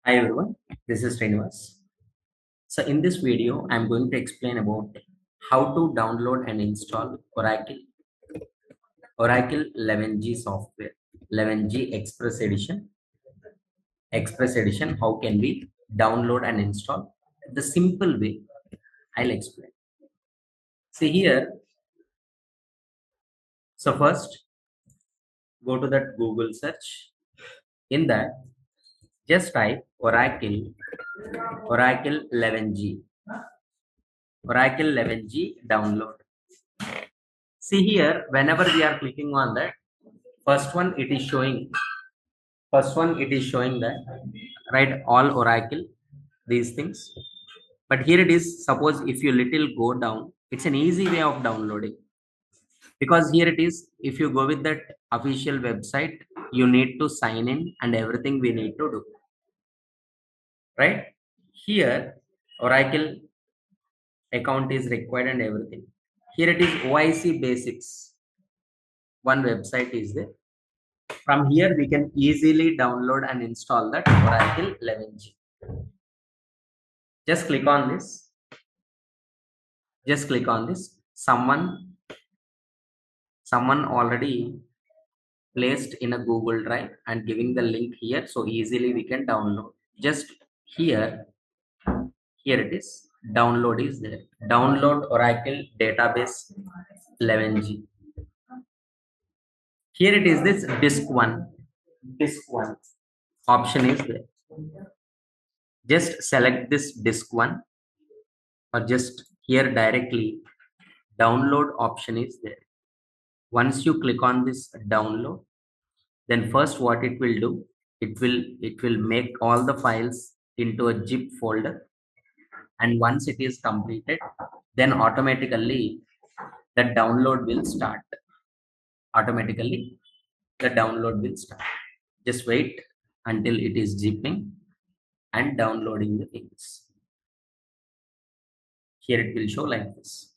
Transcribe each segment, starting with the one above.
Hi everyone, this is Srinivas. So in this video, I'm going to explain about how to download and install Oracle 11G software, 11G Express Edition. How can we download and install? The simple way I'll explain. See here. So first, go to that Google search. In that, just type Oracle 11G, Oracle 11G download. See here, whenever we are clicking on that, first one it is showing that right all Oracle these things. But here it is, suppose if you little go down, it's an easy way of downloading, because here it is, if you go with that official website, you need to sign in and everything we need to do, right? Here Oracle account is required and everything. Here it is OIC basics, one website is there. From here, we can easily download and install that Oracle 11G. Just click on this. Just click on this. Someone already placed in a Google Drive and giving the link here, so easily we can download. Just here it is. Download is there. Download Oracle database 11G. Here it is. This disk one option is there. Just select this disk one, or just here directly download option is there. Once you click on this download, then first what it will do, it will make all the files into a zip folder, and once it is completed, then automatically the download will start. Just wait until it is zipping and downloading the things. Here it will show like this.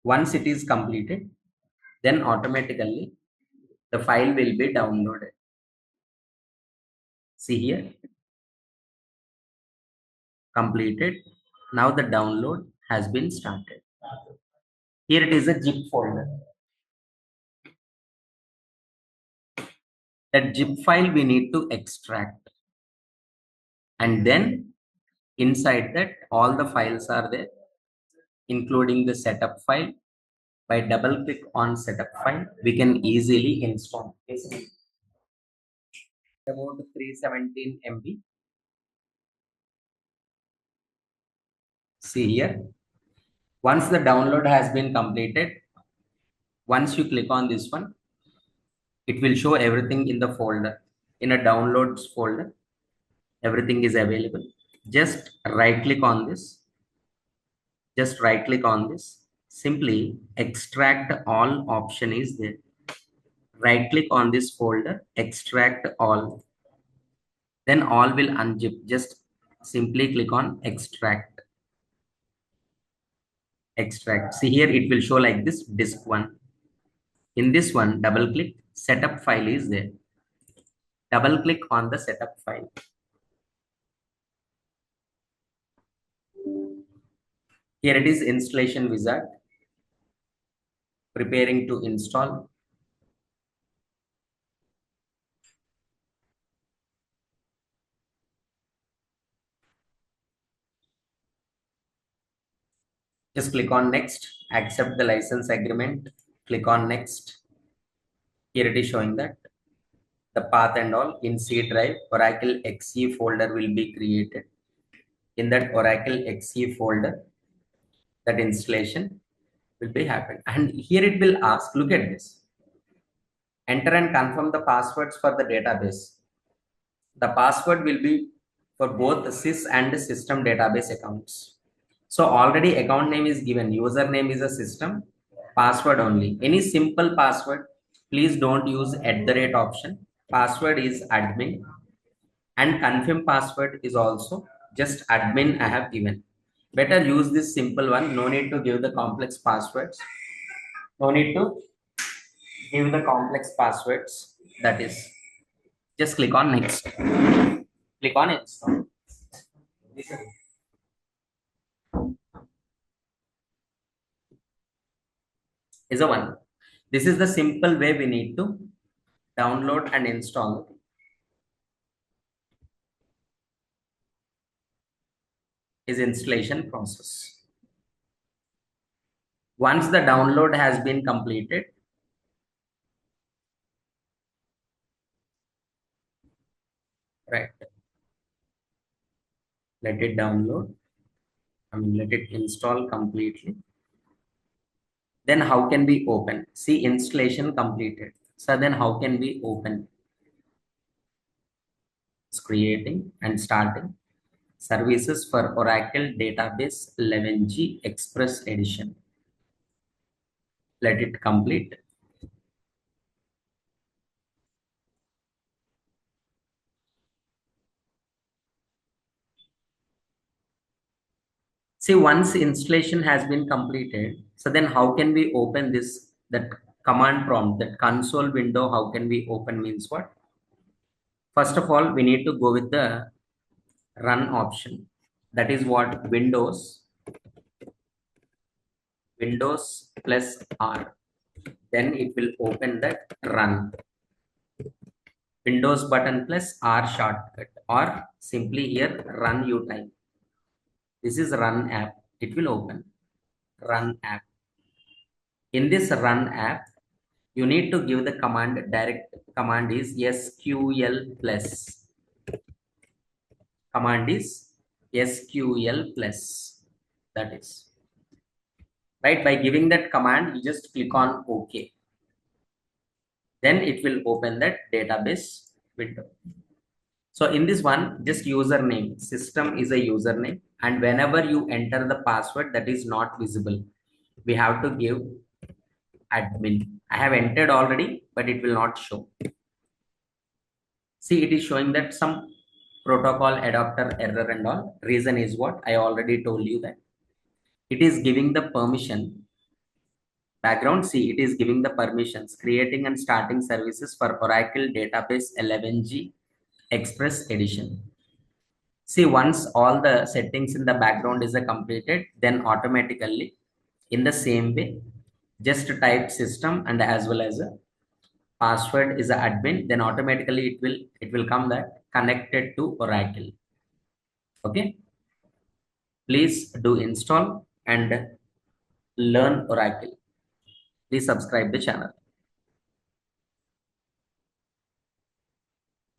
Once it is completed, then automatically the file will be downloaded. See here, completed. Now the download has been started. Here it is a zip folder. That zip file we need to extract, and then inside that all the files are there, including the setup file. By double click on setup file, we can easily install about 317 MB. See here, once the download has been completed, once you click on this one, it will show everything in the folder, in a downloads folder. Everything is available. Just right click on this. Simply extract all option is there. Right click on this folder, extract all. Then all will unzip. Just simply click on extract. See here, it will show like this, disk one. In this one, double click, setup file is there. Double click on the setup file. Here it is, installation wizard, preparing to install. Just click on next, accept the license agreement, click on next. Here it is showing that the path and all in C drive, Oracle XE folder will be created. In that Oracle XE folder, that installation will be happened. And here it will ask, look at this. Enter and confirm the passwords for the database. The password will be for both the sys and the system database accounts. So already account name is given, username is a system, password only. Any simple password, please don't use @ option. Password is admin, and confirm password is also just admin I have given. Better use this simple one. No need to give the complex passwords. No need to give the complex passwords. That is, just click on next. Click on install. Is a one. This is the simple way we need to download and install is installation process. Once the download has been completed, right, let it download. Let it install completely. Then how can we open? See, installation completed. So then how can we open? It's creating and starting services for Oracle Database 11G Express Edition. Let it complete. See, once installation has been completed, so then how can we open this, that command prompt, that console window, how can we open means what? First of all, we need to go with the run option. That is what Windows plus R. Then it will open that run. Windows button plus R shortcut, or simply here run you type. This is run app. It will open run app. In this run app, you need to give the command, direct command is SQL plus. Command is SQL plus. That is right. By giving that command, you just click on OK. Then it will open that database window. So in this one, just username, system is a username, and whenever you enter the password that is not visible, we have to give admin. I have entered already, but it will not show. See, it is showing that some protocol adapter error and all. Reason is what? I already told you that. It is giving the permission. Background, see, it is giving the permissions, creating and starting services for Oracle Database 11G Express Edition. See, once all the settings in the background is completed, then automatically in the same way, just type system and as well as a password is a admin, then automatically it will come that connected to Oracle. Okay, please do install and learn Oracle. Please subscribe the channel.